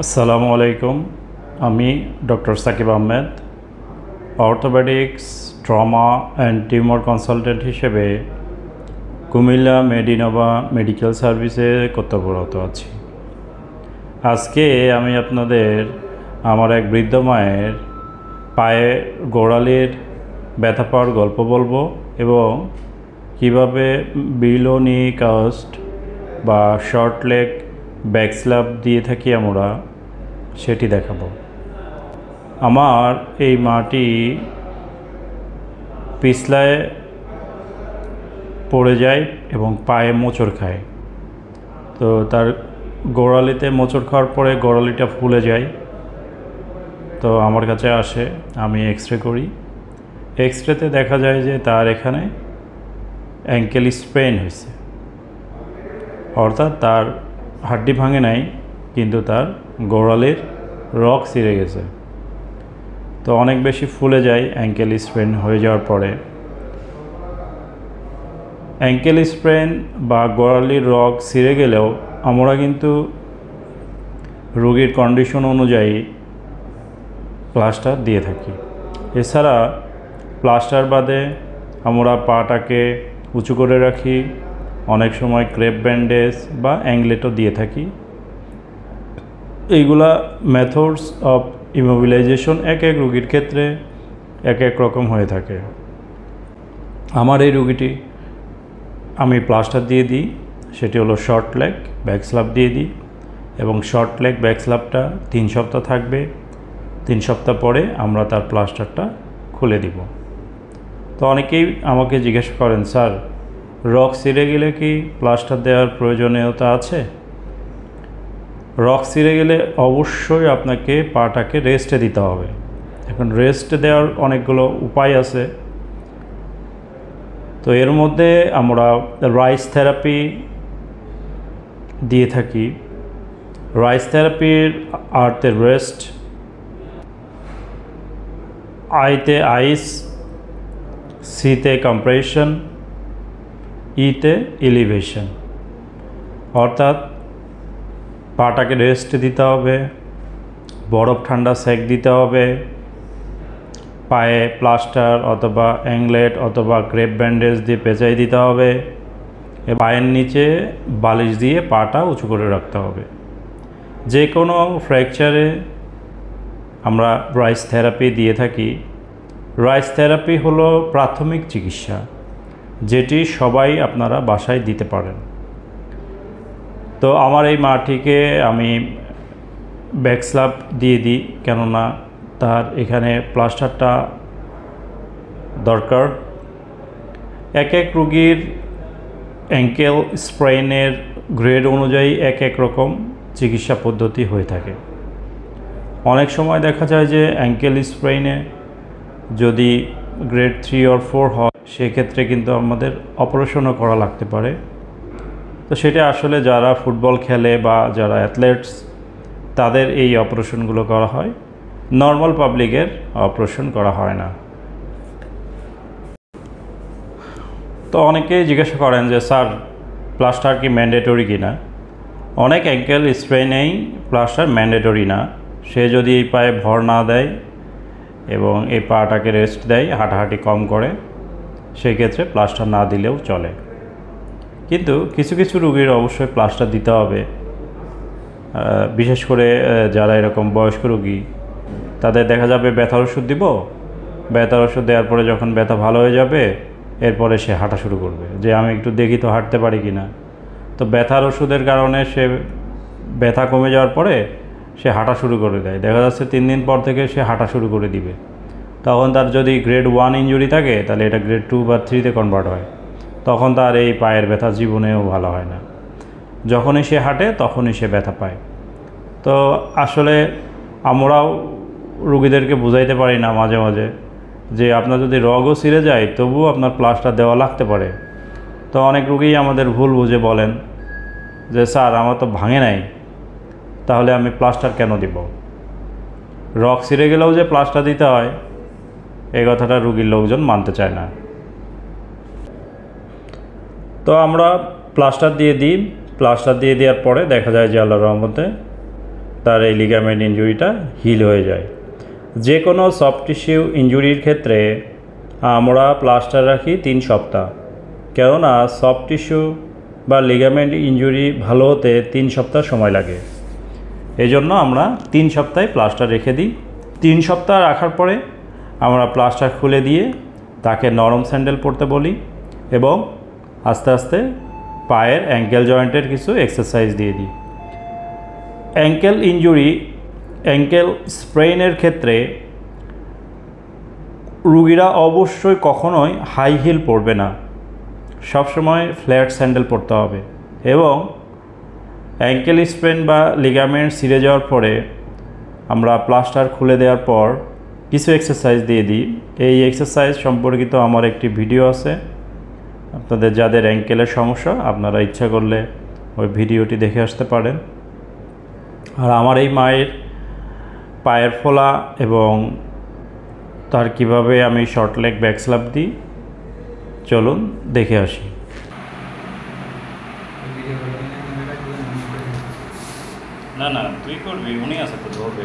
আসসালামু আলাইকুম। আমি doctor Sakib Ahmed, orthopaedics, trauma and tumour consultant হিসেবে কুমিল্লা মেডিনোভা মেডিকেল সার্ভিসে কর্তব্যরত আছি। আজকে আমি আপনাদের আমার এক বৃদ্ধ মায়ের পায়ে গোড়ালির ব্যথা পাওয়ার গল্প বলবো এবং কীভাবে বিলো নি কাস্ট বা শর্ট লেগ ব্যাক স্ল্যাপ দিয়ে থাকি আমরা, সেটি দেখাবো। আমার এই মাটি পিছলায় পড়ে যায় এবং পায়ে মোচড় খায়। তো তার গোড়ালিতে মোচড় খাওয়ার পরে গোড়ালিটা ফুলে যায়। তো আমার কাছে আসে, আমি এক্স রে করি। এক্স রেতে দেখা যায় যে তার এখানে অ্যাঙ্কেল স্প্রেন হয়েছে, অর্থাৎ তার হাড্ডি ভাঙে নাই, কিন্তু তার গোড়ালির রগ ছিঁড়ে গেছে। তো অনেক বেশি ফুলে যায় অ্যাঙ্কেল স্প্রেন হয়ে যাওয়ার পরে। অ্যাঙ্কেল স্প্রেন বা গোড়ালির রগ ছিঁড়ে গেলেও আমরা কিন্তু রোগীর কন্ডিশন অনুযায়ী প্লাস্টার দিয়ে থাকি। এছাড়া প্লাস্টার বাদে আমরা পাটাকে উঁচু করে রাখি, অনেক সময় ক্রেপ ব্যান্ডেজ বা অ্যাংলেটও দিয়ে থাকি। এইগুলা মেথডস অফ ইমোবিলাইজেশন এক এক রোগীর ক্ষেত্রে এক এক রকম হয়ে থাকে। আমার এই রোগীটি আমি প্লাস্টার দিয়ে দিই, সেটি হলো শর্ট লেগ ব্যাক স্ল্যাপ দিয়ে দিই এবং শর্ট লেগ ব্যাক স্ল্যাপটা 3 সপ্তাহ থাকবে। 3 সপ্তাহ পরে আমরা তার প্লাস্টারটা খুলে দিব। তো অনেকেই আমাকে জিজ্ঞাসা করেন, স্যার রগ ছিঁড়ে গেলে কি প্লাস্টার দেওয়ার প্রয়োজনীয়তা আছে? রগ ছিঁড়ে গেলে অবশ্যই আপনাকে পাটাকে রেস্টে দিতে হবে। এখন রেস্ট দেওয়ার অনেকগুলো উপায় আছে। তো এর মধ্যে আমরা রাইস থেরাপি দিয়ে থাকি। রাইস থেরাপির আর্তে রেস্ট, আইতে আইস, সিতে কম্প্রেশন, ইতে এলিভেশন। অর্থাৎ পাটাকে রেস্ট দিতে হবে, বরফ ঠান্ডা সেক দিতে হবে, পায়ে প্লাস্টার অথবা অ্যাংলেট অথবা ক্রেপ ব্যান্ডেজ দিয়ে পেঁচাই দিতে হবে, পায়ের নিচে বালিশ দিয়ে পাটা উঁচু করে রাখতে হবে। যে কোনো ফ্র্যাকচারে আমরা রাইস থেরাপি দিয়ে থাকি। রাইস থেরাপি হলো প্রাথমিক চিকিৎসা, যেটি সবাই আপনারা বাসায় দিতে পারেন। তো আমার এই মাটিকে আমি ব্যাক স্ল্যাপ দিয়ে দিই, কেননা তার এখানে প্লাস্টারটা দরকার। এক এক রোগীর অ্যাঙ্কেল স্প্রেনের গ্রেড অনুযায়ী এক এক রকম চিকিৎসা পদ্ধতি হয়ে থাকে। অনেক সময় দেখা যায় যে অ্যাঙ্কেল স্প্রেনে যদি গ্রেড 3 or 4 হয়, সেক্ষেত্রে কিন্তু আমাদের অপারেশনও করা লাগতে পারে। তো সেটা আসলে যারা ফুটবল খেলে বা যারা অ্যাথলেটস, তাদের এই অপারেশনগুলো করা হয়। নর্মাল পাবলিকের অপারেশন করা হয় না। তো অনেকেই জিজ্ঞাসা করেন যে স্যার প্লাস্টার কি ম্যান্ডেটরি কিনা? অনেক অ্যাঙ্কেল স্প্রেনেই প্লাস্টার ম্যান্ডেটরি না। সে যদি এই পায়ে ভর না দেয় এবং এই পাটাকে রেস্ট দেয়, হাঁটাহাঁটি কম করে, সেই ক্ষেত্রে প্লাস্টার না দিলেও চলে। কিন্তু কিছু কিছু রোগীর অবশ্যই প্লাস্টার দিতে হবে। বিশেষ করে যারা এরকম বয়স্ক রোগী, তাদের দেখা যাবে ব্যথার ওষুধ দিব, ব্যথার ওষুধ দেওয়ার পরে যখন ব্যথা ভালো হয়ে যাবে, এরপরে সে হাঁটা শুরু করবে যে আমি একটু দেখি তো হাঁটতে পারি কি না। তো ব্যথার ওষুধের কারণে সে ব্যথা কমে যাওয়ার পরে সে হাঁটা শুরু করে দেয়। দেখা যাচ্ছে 3 দিন পর থেকে সে হাঁটা শুরু করে দিবে। তখন তার যদি গ্রেড 1 ইনজুরি থাকে, তাহলে এটা গ্রেড 2 বা 3-তে কনভার্ট হয়। তখন তার এই পায়ের ব্যথা জীবনেও ভালো হয় না। যখনই সে হাঁটে তখনই সে ব্যথা পায়। তো আসলে আমরাও রোগীদেরকে বুঝাইতে পারি না মাঝে মাঝে যে আপনার যদি রগও ছিঁড়ে যায় তবুও আপনার প্লাস্টার দেওয়া লাগতে পারে। তো অনেক রোগী আমাদের ভুল বুঝে বলেন যে স্যার আমার তো ভাঙে নাই, তাহলে আমি প্লাস্টার কেন দিব? রগ ছিঁড়ে গেলেও যে প্লাস্টার দিতে হয়, এই কথাটা রোগীর লোকজন মানতে চায় না। তো আমরা প্লাস্টার দিয়ে দিই। প্লাস্টার দিয়ে দেওয়ার পরে দেখা যায় যে আল্লাহর রহমতে তার এই লিগামেন্ট ইনজুরিটা হিল হয়ে যায়। যে কোনো সফট টিস্যু ইনজুরির ক্ষেত্রে আমরা প্লাস্টার রাখি 3 সপ্তাহ, কেননা সফট টিস্যু বা লিগামেন্ট ইনজুরি ভালো হতে 3 সপ্তাহ সময় লাগে। এই জন্য আমরা 3 সপ্তাহে প্লাস্টার রেখে দিই। 3 সপ্তাহ রাখার পরে আমরা প্লাস্টার খুলে দিয়ে তাকে নরম স্যান্ডেল পরতে বলি এবং আস্তে আস্তে পায়ের অ্যাঙ্কেল জয়েন্টের কিছু এক্সারসাইজ দিয়ে দিই। অ্যাঙ্কেল ইনজুরি, অ্যাঙ্কেল স্প্রেনের ক্ষেত্রে রুগীরা অবশ্যই কখনোই হাই হিল পরবে না, সবসময় ফ্ল্যাট স্যান্ডেল পরতে হবে। এবং অ্যাঙ্কেল স্প্রেন বা লিগামেন্ট ছিঁড়ে যাওয়ার পরে আমরা প্লাস্টার খুলে দেওয়ার পর কিছু এক্সারসাইজ দিয়ে দিই। এই এক্সারসাইজ সম্পর্কিত আমার একটি ভিডিও আছে, আপনাদের যাদের অ্যাঙ্কেলের সমস্যা আপনারা ইচ্ছা করলে ওই ভিডিওটি দেখে আসতে পারেন। আর আমার এই মায়ের পায়ের ফোলা এবং তার কিভাবে আমি শর্ট লেগ ব্যাক স্ল্যাপ দিই, চলুন দেখে আসি। না না, তুই করবি, উনি আছে তো ধরবে।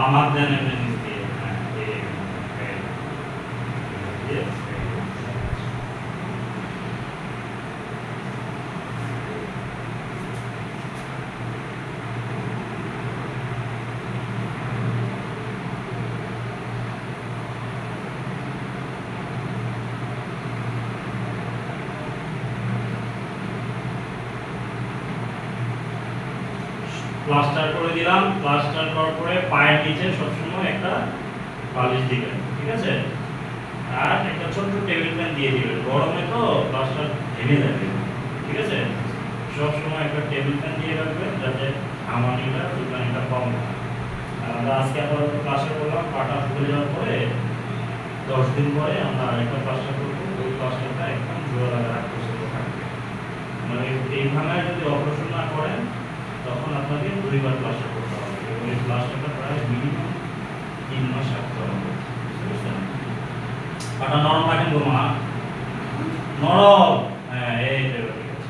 আমার দেন এমনি দিয়ে হ্যাঁ দিয়ে প্লাস্টার করে দিলাম। প্লাস্টার করার পরে পায়ের নিচে সবসময় একটা বালিশ দিবেন, ঠিক আছে? আর একটা ছোট্ট টেবিল ফ্যান দিয়ে দিবেন, গরমে তো প্লাস্টার ভেঙে যাবে, ঠিক আছে? সবসময় একটা টেবিল ফ্যান দিয়ে রাখবেন যাতে হামানিটা চুলকানিটা কম হয়। আমরা আজকে আপাতত প্লাস্টার করলাম, পাটা ফুলে যাওয়ার পরে 10 দিন পরে আমরা আরেকটা প্লাস্টার করবো। ওই প্লাস্টারটা একদম জোড়া লাগা রাখতে থাকবে। মানে এই ভাঙায় যদি অপারেশন না করেন তখন আপনাকে 2বার প্লাস্টার করতে হবে। ওই প্লাস্টারটা প্রায় মিনিমাম 3 মাস রাখতে হবে, বুঝতে পারছেন? পাটা নরম রাখেন গো মা, নরম। হ্যাঁ এইটা ঠিক আছে।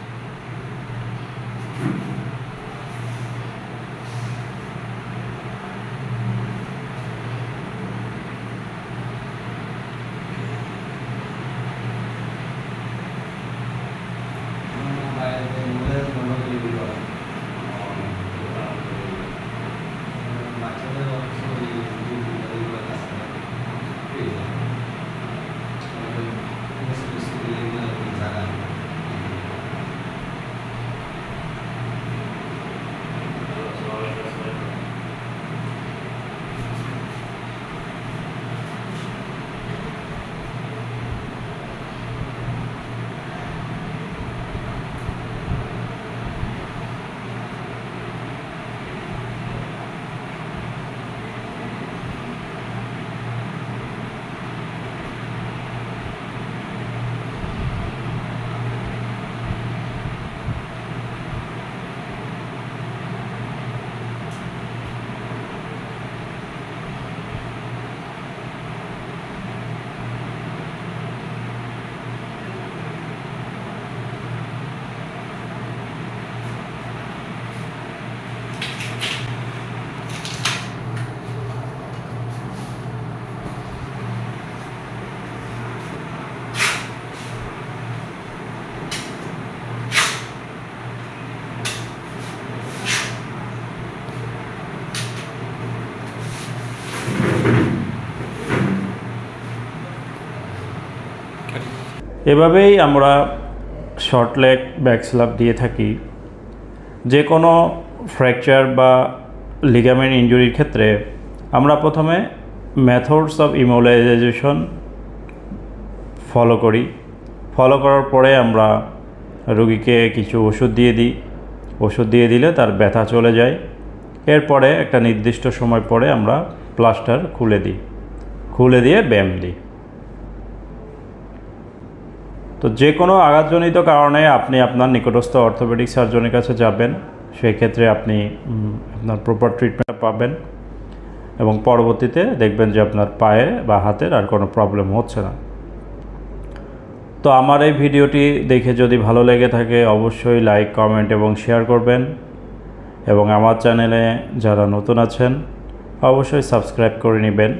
এভাবেই আমরা শর্ট লেগ ব্যাক স্ল্যাপ দিয়ে থাকি। যে কোনো ফ্র্যাকচার বা লিগামেন্ট ইনজুরির ক্ষেত্রে আমরা প্রথমে মেথডস অফ ইমোবিলাইজেশন ফলো করি। ফলো করার পরে আমরা রোগীকে কিছু ওষুধ দিয়ে দিই। ওষুধ দিয়ে দিলে তার ব্যথা চলে যায়। এরপরে একটা নির্দিষ্ট সময় পরে আমরা প্লাস্টার খুলে দিই, খুলে দিয়ে ব্যায়াম দিই। তো যে কোনো আঘাতজনিত কারণে আপনি আপনার নিকটস্থ অর্থোপেডিক সার্জনের কাছে যাবেন। সেই ক্ষেত্রে আপনি আপনার প্রপার ট্রিটমেন্ট পাবেন এবং পরবর্তীতে দেখবেন যে আপনার পায়ে বা হাতের আর কোনো প্রবলেম হচ্ছে না। তো আমার এই ভিডিওটি দেখে যদি ভালো লেগে থাকে অবশ্যই লাইক, কমেন্ট এবং শেয়ার করবেন এবং আমার চ্যানেলে যারা নতুন আছেন অবশ্যই সাবস্ক্রাইব করে নেবেন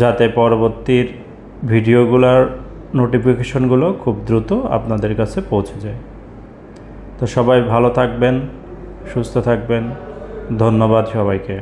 যাতে পরবর্তীর ভিডিওগুলোর নোটিফিকেশনগুলো খুব দ্রুত আপনাদের কাছে পৌঁছে যায়। তো সবাই ভালো থাকবেন, সুস্থ থাকবেন। ধন্যবাদ সবাইকে।